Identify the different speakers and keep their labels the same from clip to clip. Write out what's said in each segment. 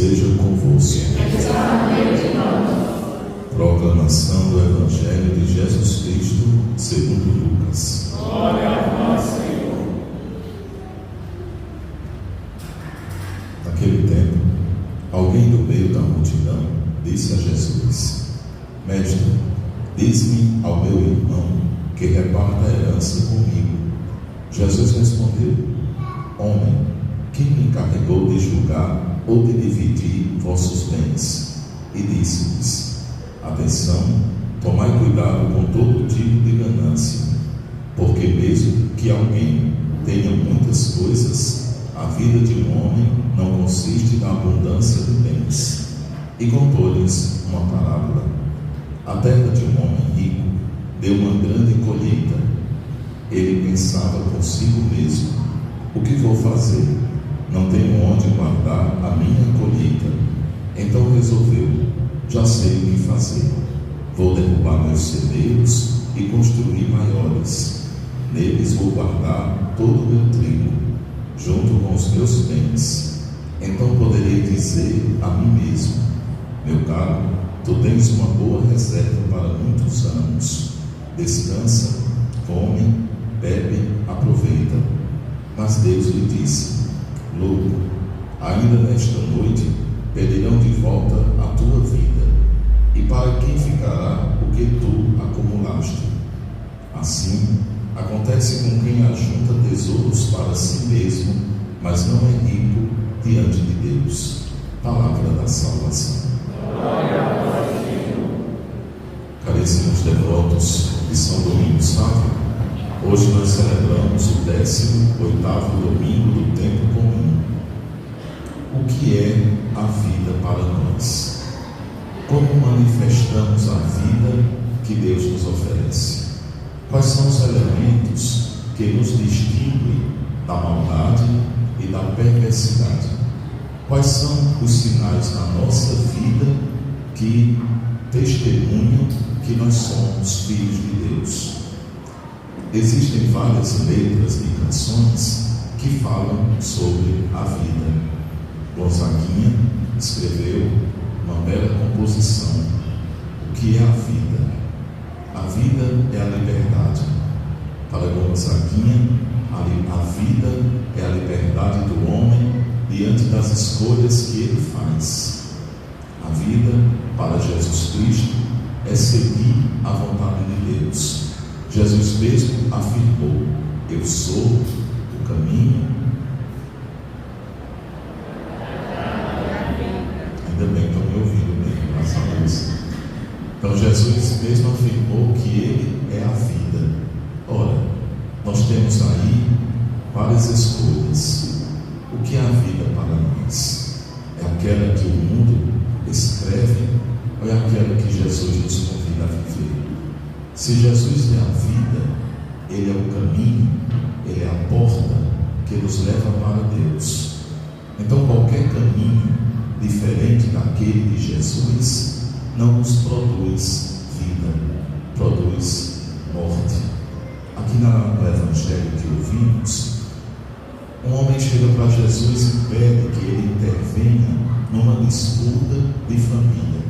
Speaker 1: seja convosco. Proclamação do Evangelho de Jesus Cristo segundo Lucas.
Speaker 2: Glória a vós, Senhor.
Speaker 1: Naquele tempo, alguém do meio da multidão disse a Jesus: Mestre, diz-me ao meu irmão que reparta a herança comigo. Jesus respondeu: Homem, quem me encarregou de julgar ou de dividir vossos bens? E disse-lhes: Atenção, tomai cuidado com todo tipo de ganância, porque mesmo que alguém tenha muitas coisas, a vida de um homem não consiste na abundância de bens. E contou-lhes uma parábola: a terra de um homem rico deu uma grande colheita. Ele pensava consigo mesmo: o que vou fazer? Não tenho onde guardar a minha colheita. Então resolveu: já sei o que fazer. Vou derrubar meus celeiros e construir maiores. Neles vou guardar todo o meu trigo, junto com os meus bens. Então poderei dizer a mim mesmo: meu caro, tu tens uma boa reserva para muitos anos. Descansa, come, bebe, aproveita. Mas Deus lhe disse: louco, ainda nesta noite pedirão de volta a tua vida. E para quem ficará o que tu acumulaste? Assim acontece com quem ajunta tesouros para si mesmo, mas não é rico diante de Deus. Palavra da salvação.
Speaker 2: Glória a vós, Senhor.
Speaker 1: Caríssimos devotos de São Domingos Sávio, hoje nós celebramos o 18º domingo do tempo comum. O que é a vida para nós? Como manifestamos a vida que Deus nos oferece? Quais são os elementos que nos distinguem da maldade e da perversidade? Quais são os sinais na nossa vida que testemunham que nós somos filhos de Deus? Existem várias letras de canções que falam sobre a vida. Gonzaguinha escreveu uma bela composição: o que é a vida? A vida é a liberdade. Para Gonzaguinha, a vida é a liberdade do homem diante das escolhas que ele faz. A vida, para Jesus Cristo, é seguir a vontade de Deus. Jesus mesmo afirmou: eu sou o caminho. Ainda bem que estão me ouvindo bem, graças a Deus. Então Jesus mesmo afirmou que Ele é a vida. Ora, nós temos aí várias escolhas. O que é a vida para nós? É aquela que o mundo escreve ou é aquela que Jesus nos convida a viver? Se Jesus é a vida, Ele é o caminho, Ele é a porta que nos leva para Deus. Então qualquer caminho diferente daquele de Jesus não nos produz vida, produz morte. Aqui no Evangelho que ouvimos, um homem chega para Jesus e pede que ele intervenha numa disputa de família.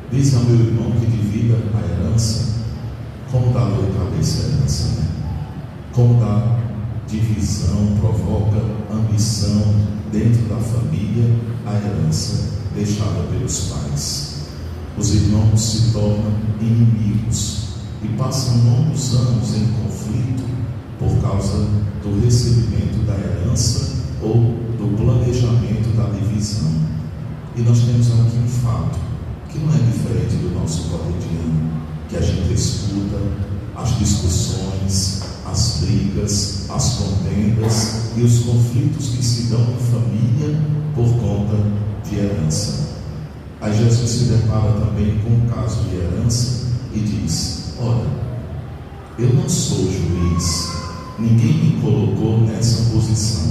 Speaker 1: Diz ao meu irmão que divida a herança. Como dá dor de cabeça a herança, né? Como dá divisão, provoca ambição dentro da família a herança deixada pelos pais. Os irmãos se tornam inimigos e passam longos anos em conflito por causa do recebimento da herança ou do planejamento da divisão. E nós temos aqui um fato que não é diferente do nosso cotidiano, que a gente escuta as discussões, as brigas, as contendas e os conflitos que se dão em família por conta de herança. Aí Jesus se depara também com um caso de herança e diz: olha, eu não sou juiz, ninguém me colocou nessa posição.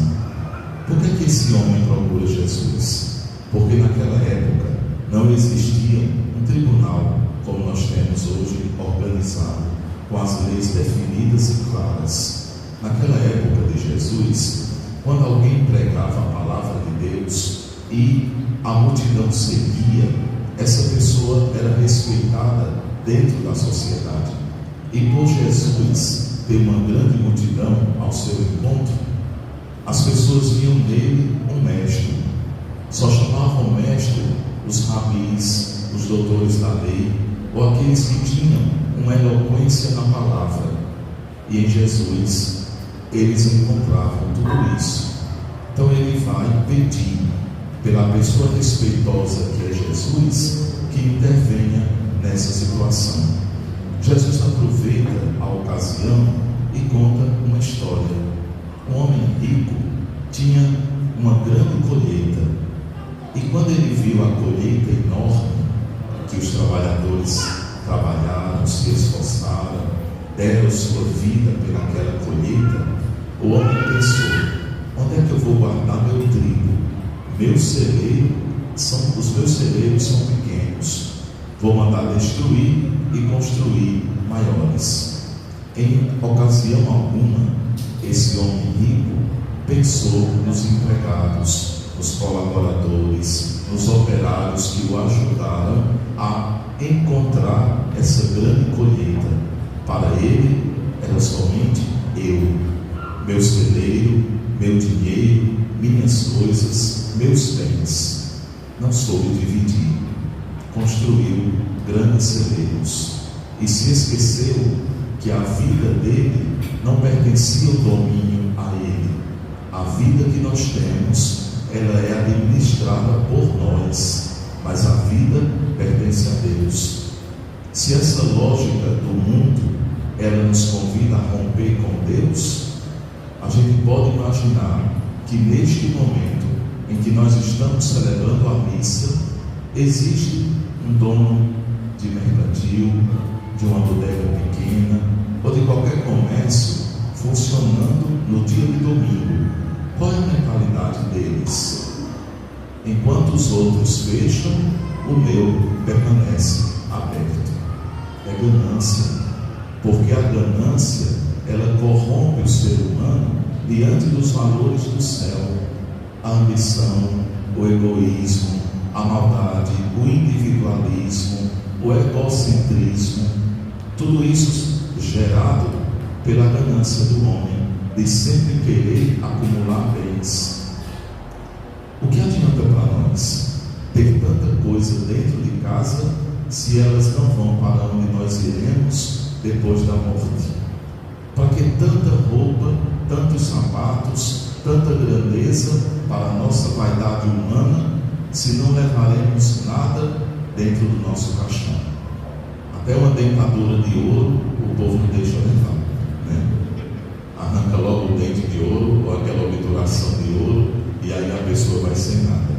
Speaker 1: Por que esse homem procura Jesus? Porque naquela época não existia um tribunal como nós temos hoje organizado, com as leis definidas e claras. Naquela época de Jesus, quando alguém pregava a palavra de Deus, e a multidão seguia, essa pessoa era respeitada dentro da sociedade. E por Jesus ter uma grande multidão ao seu encontro, as pessoas viam nele um mestre. Só chamavam mestre os rabis, os doutores da lei, ou aqueles que tinham uma eloquência na palavra. E em Jesus eles encontravam tudo isso. Então ele vai pedir pela pessoa respeitosa que é Jesus, que intervenha nessa situação. Jesus aproveita a ocasião e conta uma história. Um homem rico tinha uma grande colheita, e quando ele viu a colheita enorme, que os trabalhadores trabalharam, se esforçaram, deram sua vida pelaquela colheita, o homem pensou: onde é que eu vou guardar meu trigo? Os meus celeiros são pequenos, vou mandar destruir e construir maiores. Em ocasião alguma, esse homem rico pensou nos empregados, nos colaboradores, nos operários que o ajudaram a encontrar essa grande colheita. Para ele era somente eu, meu celeiro, meu dinheiro, minhas coisas, meus bens. Não soube dividir, construiu grandes celeiros e se esqueceu que a vida dele não pertencia ao domínio a ele. A vida que nós temos, ela é administrada por nós, mas a vida pertence a Deus. Se essa lógica do mundo, ela nos convida a romper com Deus, a gente pode imaginar que neste momento em que nós estamos celebrando a missa, existe um dono de mercantil, de uma bodega pequena, ou de qualquer comércio funcionando no dia de domingo. Qual é a mentalidade deles? Enquanto os outros fecham, o meu permanece aberto. É ganância, porque a ganância, ela corrompe o ser humano diante dos valores do céu. A ambição, o egoísmo, a maldade, o individualismo, o egocentrismo, tudo isso gerado pela ganância do homem, de sempre querer acumular bens. O que adianta para nós ter tanta coisa dentro de casa, se elas não vão para onde nós iremos depois da morte? Para que tanta roupa, tantos sapatos, tanta grandeza para a nossa vaidade humana, se não levaremos nada dentro do nosso caixão? Até uma dentadura de ouro o povo não deixa levar, né? Arranca logo o dente de ouro ou aquela obturação de ouro, e aí a pessoa vai sem nada.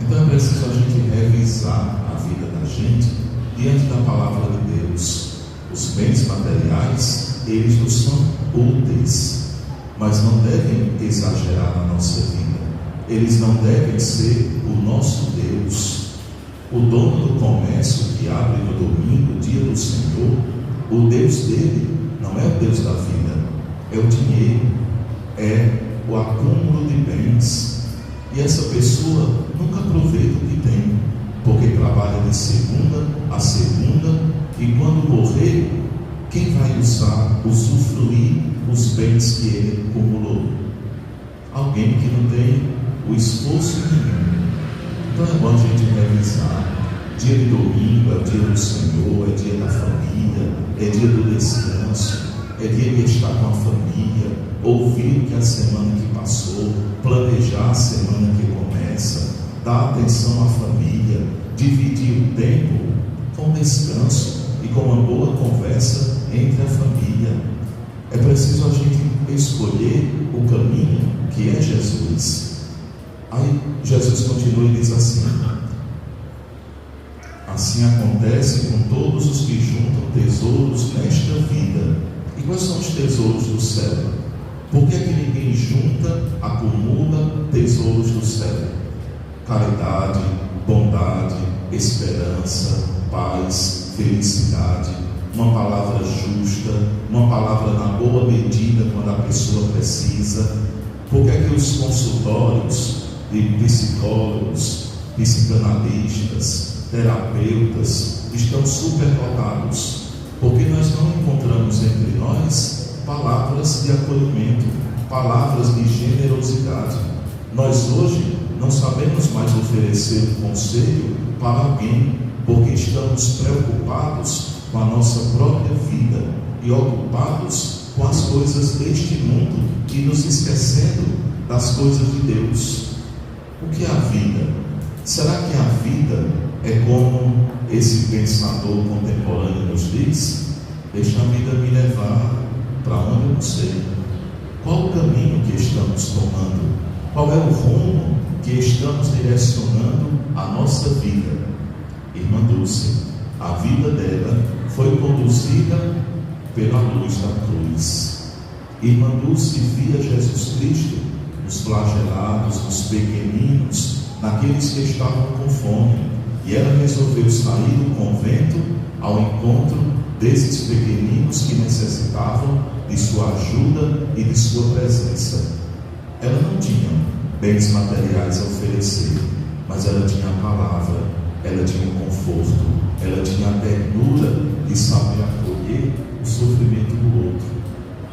Speaker 1: Então é preciso a gente revisar a vida da gente diante da palavra de Deus. Os bens materiais, eles nos são úteis, mas não devem exagerar na nossa vida. Eles não devem ser o nosso Deus. O dono do comércio que abre no domingo, dia do Senhor, o Deus dele não é o Deus da vida, é o dinheiro, é o acúmulo de bens. E essa pessoa nunca aproveita o que tem, porque trabalha de segunda a segunda, e quando morrer, quem vai usufruir os bens que ele acumulou? Alguém que não tem o esforço nenhum. Então é bom a gente revisar. Dia de domingo é dia do Senhor, é dia da família, é dia do descanso, é dia de estar com a família, ouvir o que a semana que passou, planejar a semana que começa, dar atenção à família, dividir o tempo com descanso e com uma boa conversa entre a família. É preciso a gente escolher o caminho que é Jesus. Aí Jesus continua e diz assim: assim acontece com todos os que juntam tesouros nesta vida. E quais são os tesouros do céu? Por que ninguém junta, acumula tesouros do céu? Caridade, bondade, esperança, paz, felicidade, uma palavra justa, uma palavra na boa medida quando a pessoa precisa. Por que os consultórios de psicólogos, psicanalistas, terapeutas estão superlotados, porque nós não encontramos entre nós palavras de acolhimento, palavras de generosidade. Nós hoje não sabemos mais oferecer um conselho para alguém, porque estamos preocupados com a nossa própria vida e ocupados com as coisas deste mundo e nos esquecendo das coisas de Deus. O que é a vida? Será que a vida é como esse pensador contemporâneo nos diz? Deixa a vida me levar para onde eu não sei. Qual o caminho que estamos tomando? Qual é o rumo que estamos direcionando a nossa vida? Irmã Dulce, a vida dela foi conduzida pela luz da cruz. Irmã Dulce via Jesus Cristo nos flagelados, nos pequeninos, naqueles que estavam com fome, e ela resolveu sair do convento ao encontro desses pequeninos que necessitavam de sua ajuda e de sua presença. Ela não tinha bens materiais a oferecer, mas ela tinha a palavra, ela tinha o conforto, ela tinha a ternura de saber acolher o sofrimento do outro.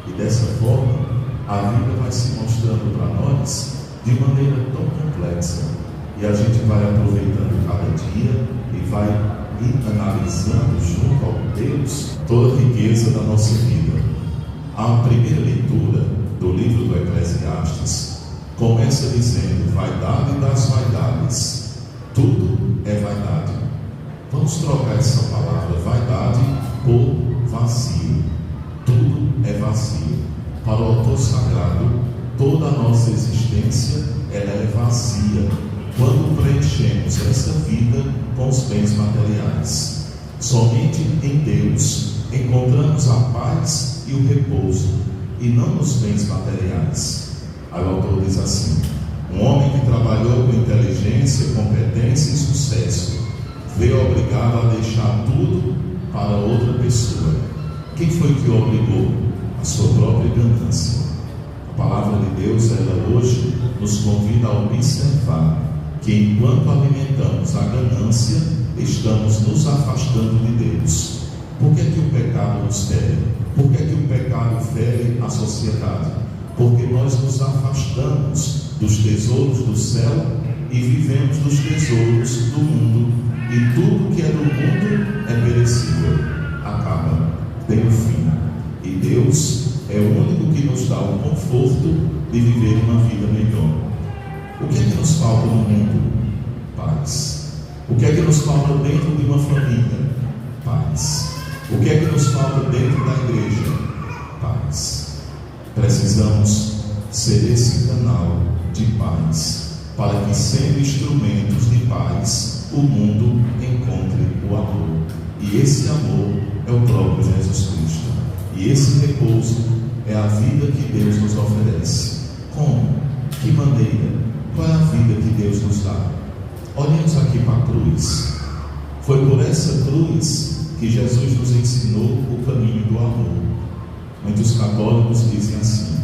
Speaker 1: E dessa forma, a vida vai se mostrando para nós de maneira tão complexa, e a gente vai aproveitando cada dia e vai analisando junto ao Deus toda a riqueza da nossa vida. A primeira leitura do livro do Eclesiastes começa dizendo: vaidade das vaidades, tudo é vaidade. Vamos trocar essa palavra vaidade por vazio. Tudo é vazio. Para o autor sagrado, toda a nossa existência ela é vazia quando preenchemos essa vida com os bens materiais. Somente em Deus encontramos a paz e o repouso, e não nos bens materiais. Aí o autor diz assim: um homem que trabalhou com inteligência, competência e sucesso veio obrigado a deixar tudo para outra pessoa. Quem foi que o obrigou? A sua própria ganância. A palavra de Deus, ela hoje nos convida a observar que enquanto alimentamos a ganância, estamos nos afastando de Deus. Por que o pecado nos fere? Por que o pecado fere a sociedade? Porque nós nos afastamos dos tesouros do céu e vivemos dos tesouros do mundo. E tudo que é do mundo é perecível, acaba, tem um fim. E Deus é o único que nos dá o conforto de viver uma vida melhor. O que é que nos falta no mundo? Paz. O que é que nos falta dentro de uma família? Paz. O que é que nos falta dentro da igreja? Paz. Precisamos ser esse canal de paz, para que, sendo instrumentos de paz, o mundo encontre o amor. E esse amor é o próprio Jesus Cristo. E esse repouso é a vida que Deus nos oferece. Como? Que maneira? Qual é a vida que Deus nos dá? Olhemos aqui para a cruz. Foi por essa cruz que Jesus nos ensinou o caminho do amor. Muitos católicos dizem assim: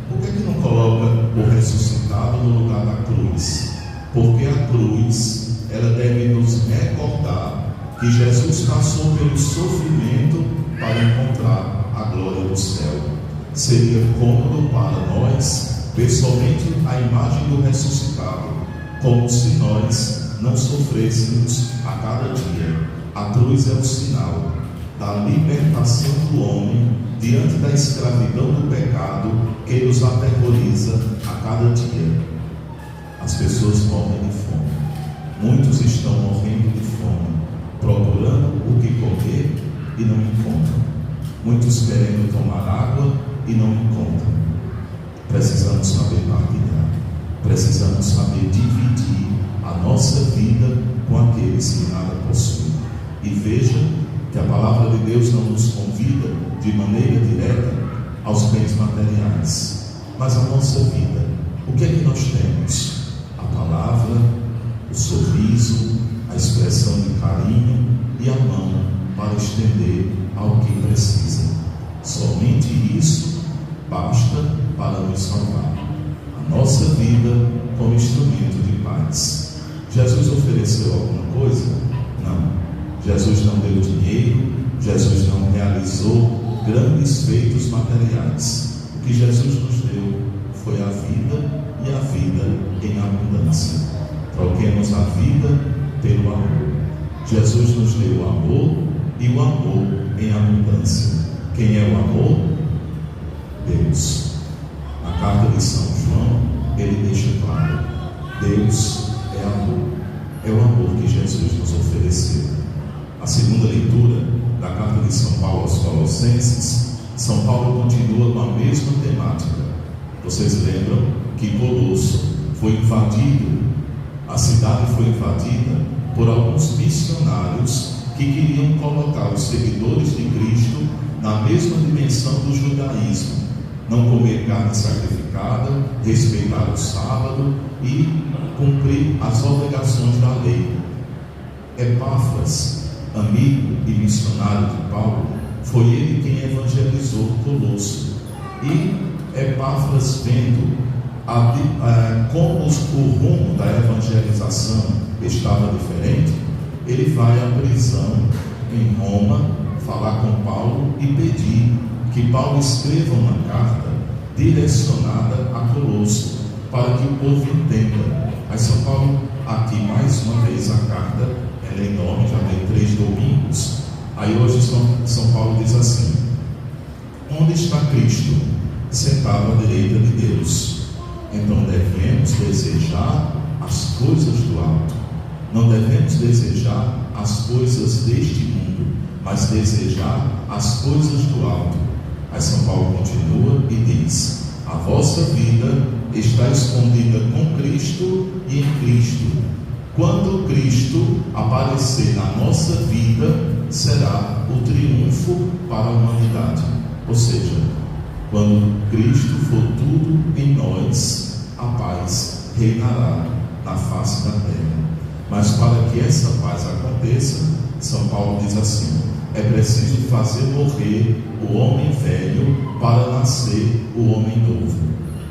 Speaker 1: por que não coloca o ressuscitado no lugar da cruz? Porque a cruz, ela deve nos recordar que Jesus passou pelo sofrimento para encontrar a glória do céu. Seria cômodo para nós ver somente a imagem do ressuscitado, como se nós não sofrêssemos a cada dia. A cruz é o sinal da libertação do homem diante da escravidão do pecado que nos aterroriza a cada dia. As pessoas morrem de fome. Muitos estão morrendo de fome, procurando o que comer e não encontram. Muitos querendo tomar água e não encontram. Precisamos saber partilhar. Precisamos saber dividir a nossa vida com aqueles que nada possuem. E veja que a palavra de Deus não nos convida de maneira direta aos bens materiais, mas a nossa vida. O que é que nós temos? A palavra, o sorriso, a expressão de carinho e a mão para estender ao que precisa. Somente isso basta para nos salvar. A nossa vida como instrumento de paz. Jesus ofereceu alguma coisa? Não. Jesus não deu dinheiro, Jesus não realizou grandes feitos materiais. O que Jesus nos deu foi a vida, e a vida em abundância. Troquemos a vida pelo amor. Jesus nos deu o amor, e o amor em abundância. Quem é o amor? Deus. Na carta de São João, ele deixa claro: Deus é amor. É o amor que Jesus nos ofereceu. A segunda leitura da carta de São Paulo aos Colossenses, São Paulo continua com a mesma temática. Vocês lembram que Colosso foi invadido, a cidade foi invadida por alguns missionários que queriam colocar os seguidores de Cristo na mesma dimensão do judaísmo: não comer carne sacrificada, respeitar o sábado e cumprir as obrigações da lei. Epáfras, amigo e missionário de Paulo, foi ele quem evangelizou Colosso. E Epáfras, vendo como o rumo da evangelização estava diferente, ele vai à prisão em Roma falar com Paulo e pedir que Paulo escreva uma carta direcionada a Colosso, para que o povo entenda. Aí São Paulo, aqui mais uma vez a carta, ela é enorme, já tem 3 domingos. Aí hoje São Paulo diz assim: onde está Cristo? Sentado à direita de Deus. Então devemos desejar as coisas do alto. Não devemos desejar as coisas deste mundo, mas desejar as coisas do alto. Aí São Paulo continua e diz: a vossa vida está escondida com Cristo e em Cristo. Quando Cristo aparecer na nossa vida, será o triunfo para a humanidade. Ou seja, quando Cristo for tudo em nós, a paz reinará na face da terra. Mas para que essa paz aconteça, São Paulo diz assim: é preciso fazer morrer o homem velho para nascer o homem novo.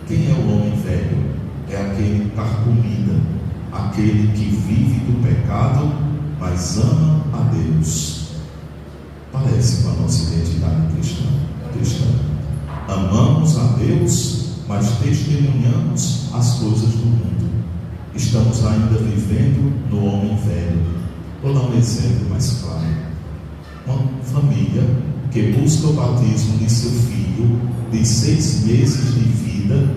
Speaker 1: Quem é o homem velho? É aquele carcomido, aquele que vive do pecado, mas ama a Deus. Parece com a nossa identidade cristã. Amamos a Deus, mas testemunhamos as coisas do mundo. Estamos ainda vivendo no homem velho. Vou dar um exemplo mais claro. Uma família que busca o batismo de seu filho de 6 meses de vida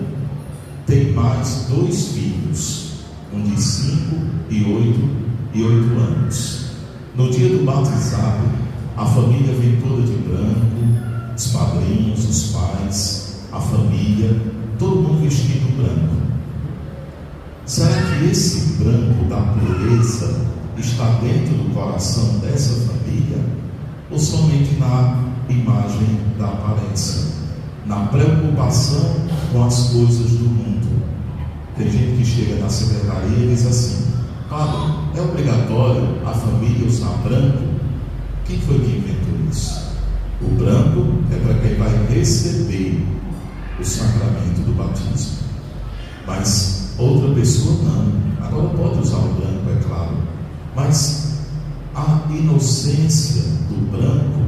Speaker 1: tem mais 2 filhos, um de 5 e 8 anos. No dia do batizado, a família vem toda de branco, os padrinhos, os pais, a família, todo mundo vestido branco. Será que esse branco da pureza está dentro do coração dessa família? Ou somente na imagem da aparência, na preocupação com as coisas do mundo? Tem gente que chega na secretaria e diz assim: padre, é obrigatório a família usar branco? Quem foi que inventou isso? O branco é para quem vai receber o sacramento do batismo, mas outra pessoa não. Agora pode usar o branco, é claro, mas a inocência do branco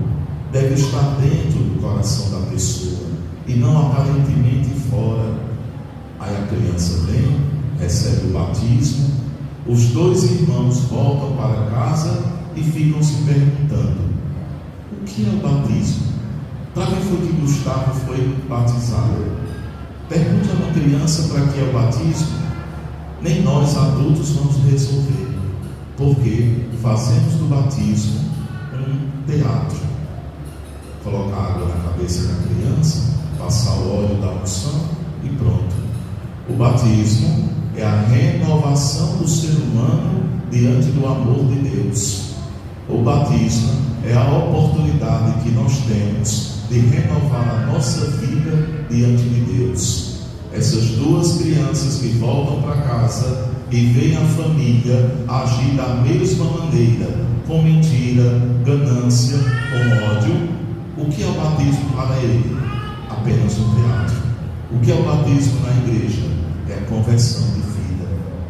Speaker 1: deve estar dentro do coração da pessoa e não aparentemente fora. Aí a criança vem, recebe o batismo, os 2 irmãos voltam para casa e ficam se perguntando: o que é o batismo? Para quem foi que Gustavo foi batizado? Pergunte a uma criança para que é o batismo. Nem nós adultos vamos resolver, porque fazemos do batismo um teatro. Colocar água na cabeça da criança, passar o óleo da unção e pronto. O batismo é a renovação do ser humano diante do amor de Deus. O batismo é a oportunidade que nós temos de renovar a nossa vida diante de Deus. Essas 2 crianças que voltam para casa e veem a família agir da mesma maneira, com mentira, ganância, com ódio. O que é o batismo para ele? Apenas um teatro. O que é o batismo na igreja? É a conversão de vida,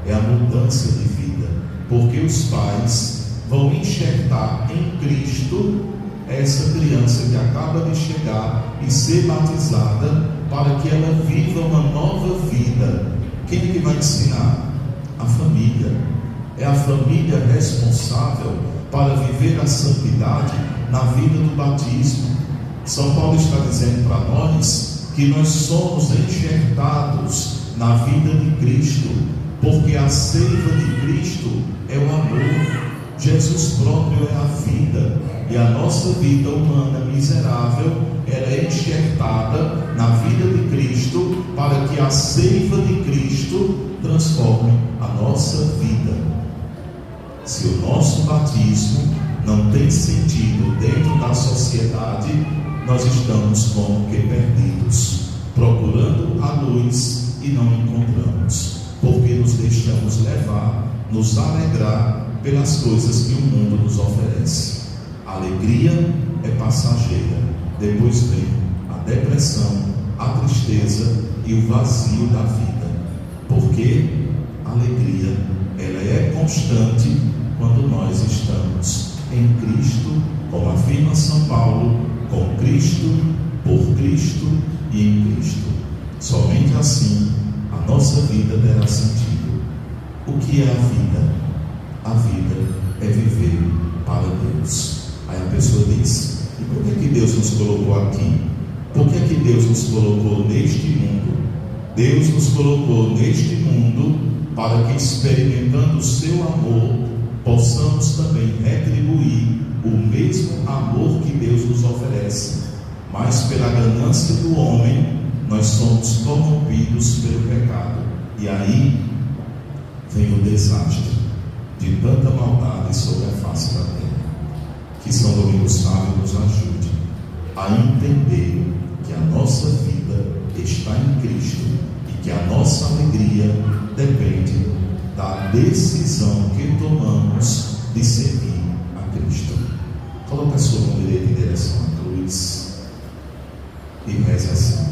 Speaker 1: é a mudança de vida, porque os pais vão enxertar em Cristo essa criança que acaba de chegar e ser batizada, para que ela viva uma nova vida. Quem é que vai ensinar? A família. É a família responsável para viver a santidade na vida do batismo. São Paulo está dizendo para nós que nós somos enxertados na vida de Cristo, porque a seiva de Cristo é o amor. Jesus próprio é a vida, e a nossa vida humana miserável, ela é enxertada na vida de Cristo, para que a seiva de Cristo transforme a nossa vida. Se o nosso batismo não tem sentido dentro da sociedade, nós estamos como que perdidos, procurando a luz e não encontramos, porque nos deixamos levar, nos alegrar pelas coisas que o mundo nos oferece. A alegria é passageira, depois vem a depressão, a tristeza e o vazio da vida, porque a alegria, ela é constante quando nós estamos em Cristo, como afirma São Paulo, com Cristo, por Cristo e em Cristo. Somente assim a nossa vida terá sentido. O que é a vida? A vida é viver para Deus. Aí a pessoa diz: e por que Deus nos colocou aqui? Por que Deus nos colocou neste mundo? Deus nos colocou neste mundo para que, experimentando o seu amor, possamos também retribuir o mesmo amor que Deus nos oferece. Mas pela ganância do homem, nós somos corrompidos pelo pecado, e aí vem o desastre de tanta maldade sobre a face da terra. Que São Domingos Sábio nos ajude a entender que a nossa vida está em Cristo e que a nossa alegria depende da decisão que tomamos de seguir a Cristo. Coloque a sua mão direita em direção à cruz e reze assim: